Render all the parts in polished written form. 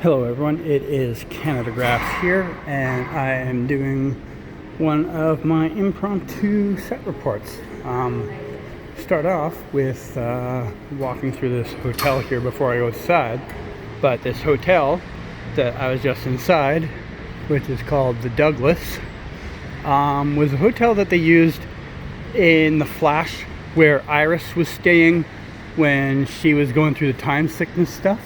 Hello everyone, it is Canada Graphs here, and I am doing one of my impromptu set reports. Start off with walking through this hotel here before I go inside, but this hotel that I was just inside, which is called the Douglas, was a hotel that they used in The Flash, where Iris was staying when she was going through the time sickness stuff.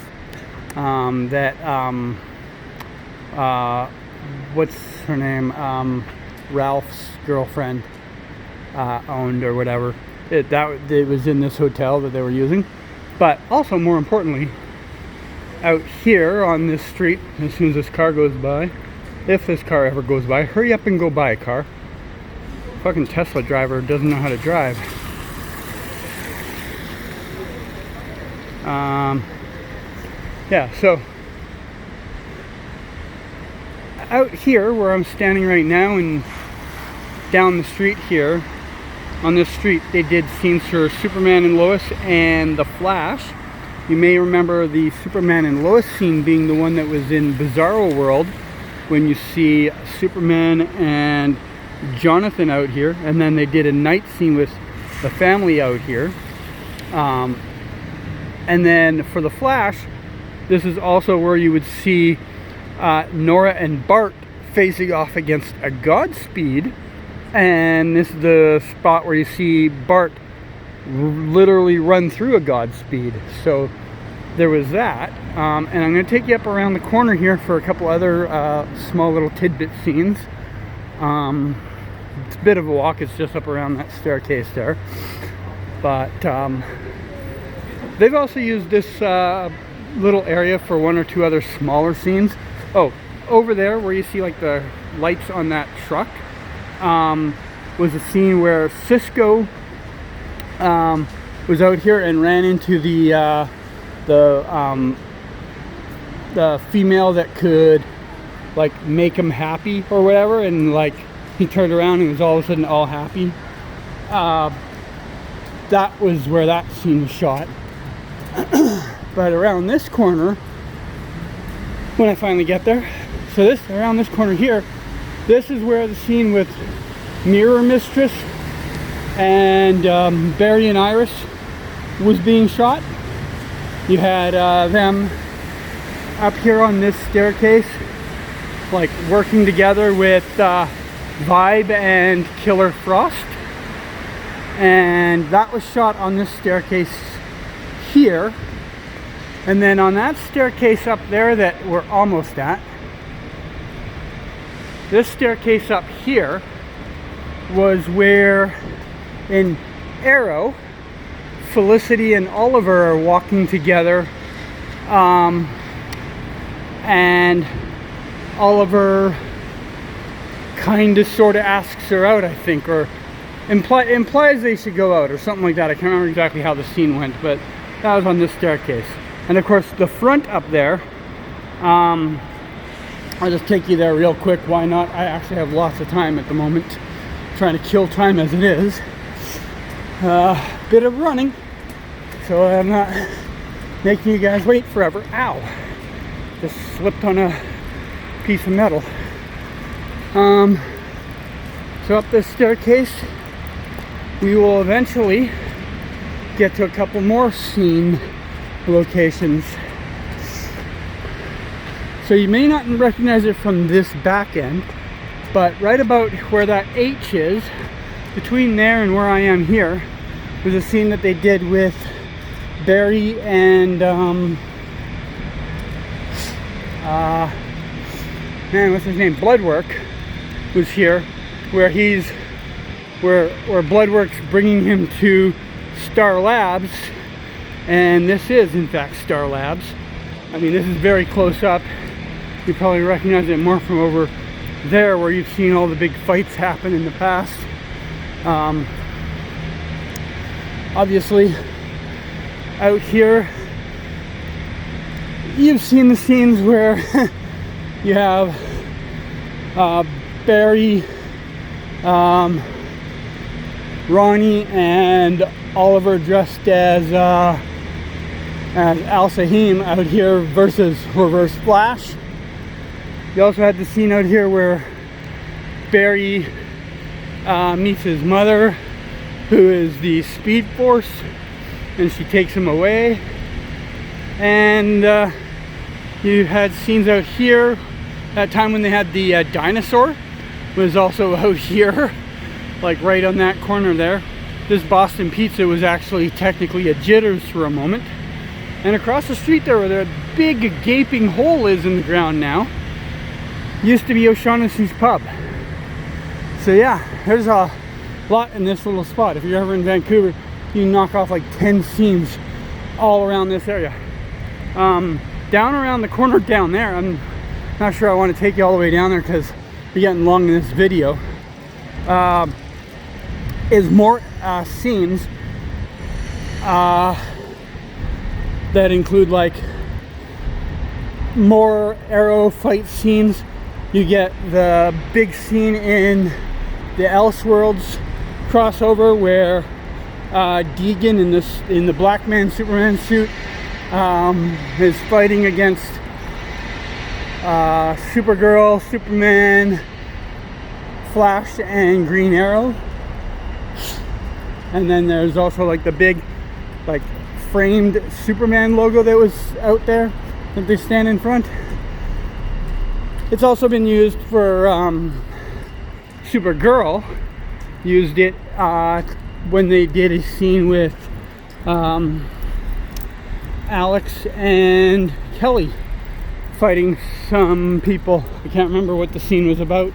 What's her name? Ralph's girlfriend owned or whatever. It was in this hotel that they were using. But also, more importantly, out here on this street, as soon as this car goes by, if this car ever goes by, hurry up and go by, car. Fucking Tesla driver doesn't know how to drive. Yeah, so out here where I'm standing right now and down the street here, on this street, they did scenes for Superman and Lois and The Flash. You may remember the Superman and Lois scene being the one that was in Bizarro World, when you see Superman and Jonathan out here, and then they did a night scene with the family out here. And then for The Flash, this is also where you would see Nora and Bart facing off against a Godspeed. And this is the spot where you see Bart literally run through a Godspeed. So there was that. And I'm going to take you up around the corner here for a couple other small little tidbit scenes. It's a bit of a walk. It's just up around that staircase there. But they've also used this little area for one or two other smaller scenes. Oh, over there where you see like the lights on that truck was a scene where Cisco was out here and ran into the female that could like make him happy or whatever, and like he turned around and was all of a sudden all happy. That was where that scene was shot. But around this corner, when I finally get there, so around this corner here, this is where the scene with Mirror Mistress and Barry and Iris was being shot. You had them up here on this staircase, like working together with Vibe and Killer Frost, and that was shot on this staircase here. And then on that staircase up there that we're almost at, this staircase up here was where in Arrow, Felicity and Oliver are walking together, and Oliver kind of sort of asks her out, I think, or implies they should go out or something like that. I can't remember exactly how the scene went, but that was on this staircase. And of course the front up there, I'll just take you there real quick. Why not? I actually have lots of time at the moment, trying to kill time as it is. Bit of running, so I'm not making you guys wait forever. Ow! Just slipped on a piece of metal. So up this staircase, we will eventually get to a couple more scene locations. So you may not recognize it from this back end, but right about where that H is, between there and where I am here, was a scene that they did with Barry and man, what's his name? Bloodwork was here, where Bloodwork's bringing him to Star Labs. And this is, in fact, Star Labs. I mean, this is very close up. You probably recognize it more from over there, where you've seen all the big fights happen in the past. Obviously, out here, you've seen the scenes where you have Barry, Ronnie, and Oliver dressed as as Al Sahim out here versus Reverse Flash. You also had the scene out here where Barry meets his mother, who is the Speed Force, and she takes him away. And you had scenes out here. That time when they had the dinosaur was also out here, like right on that corner there. This Boston Pizza was actually technically a Jitters for a moment. And across the street there, where the big gaping hole is in the ground now, used to be O'Shaughnessy's pub. So yeah, there's a lot in this little spot. If you're ever in Vancouver, you can knock off like 10 scenes all around this area. Down around the corner down there, I'm not sure I want to take you all the way down there because we're getting long in this video, is more scenes that include like more Arrow fight scenes. You get the big scene in the Elseworlds crossover where Deegan in the Black Man Superman suit is fighting against Supergirl, Superman, Flash, and Green Arrow. And then there's also like the big like framed Superman logo that was out there that they stand in front. It's also been used for Supergirl. Used it when they did a scene with Alex and Kelly fighting some people. I can't remember what the scene was about,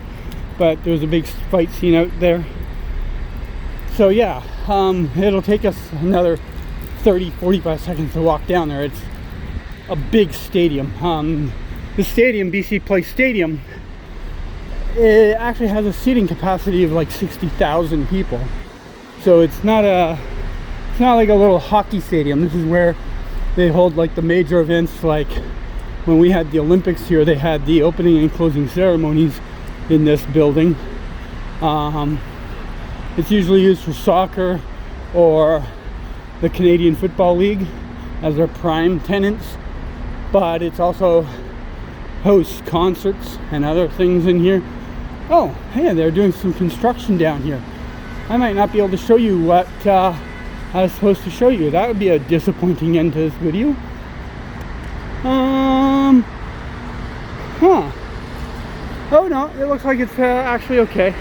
but there was a big fight scene out there. So yeah, it'll take us another 30-45 seconds to walk down there. It's a big stadium. The stadium, BC Place Stadium, it actually has a seating capacity of like 60,000 people. So it's not like a little hockey stadium. This is where they hold like the major events. Like when we had the Olympics here, they had the opening and closing ceremonies in this building. It's usually used for soccer or the Canadian Football League as their prime tenants, but it's also hosts concerts and other things in here. Oh, hey, they're doing some construction down here. I might not be able to show you what I was supposed to show you. That would be a disappointing end to this video. Oh no, it looks like it's actually okay.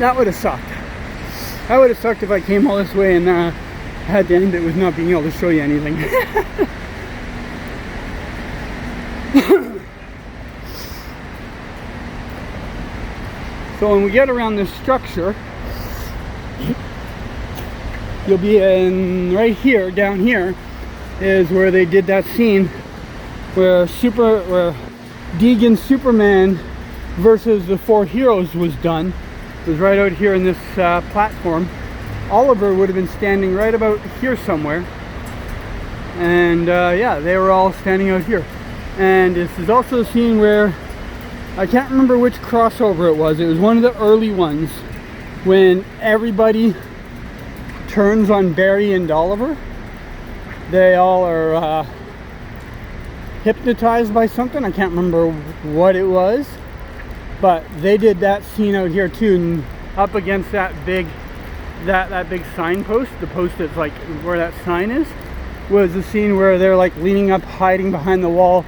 That would have sucked. That would have sucked if I came all this way and had to end it with not being able to show you anything. So when we get around this structure, you'll be in right here, down here, is where they did that scene where Deegan Superman versus the four heroes was done. It was right out here in this platform. Oliver would have been standing right about here somewhere. And yeah, they were all standing out here. And this is also a scene where, I can't remember which crossover it was. It was one of the early ones when everybody turns on Barry and Oliver. They all are hypnotized by something. I can't remember what it was. But they did that scene out here too, and up against that big signpost, the post that's like where that sign is, was the scene where they're like leaning up, hiding behind the wall,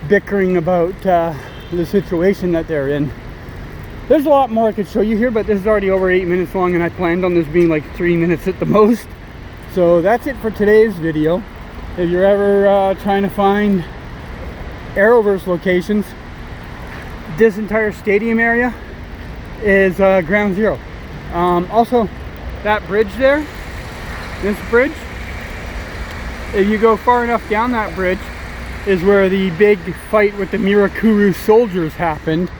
bickering about the situation that they're in. There's a lot more I could show you here, but this is already over 8 minutes long, and I planned on this being like 3 minutes at the most. So that's it for today's video. If you're ever trying to find Arrowverse locations, this entire stadium area is ground zero. Also, that bridge there, this bridge, if you go far enough down that bridge, is where the big fight with the Mirakuru soldiers happened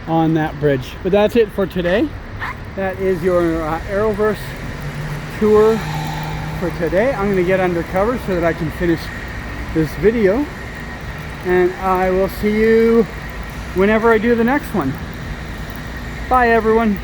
on that bridge. But that's it for today. That is your Arrowverse tour for today. I'm going to get undercover so that I can finish this video. And I will see you whenever I do the next one. Bye everyone.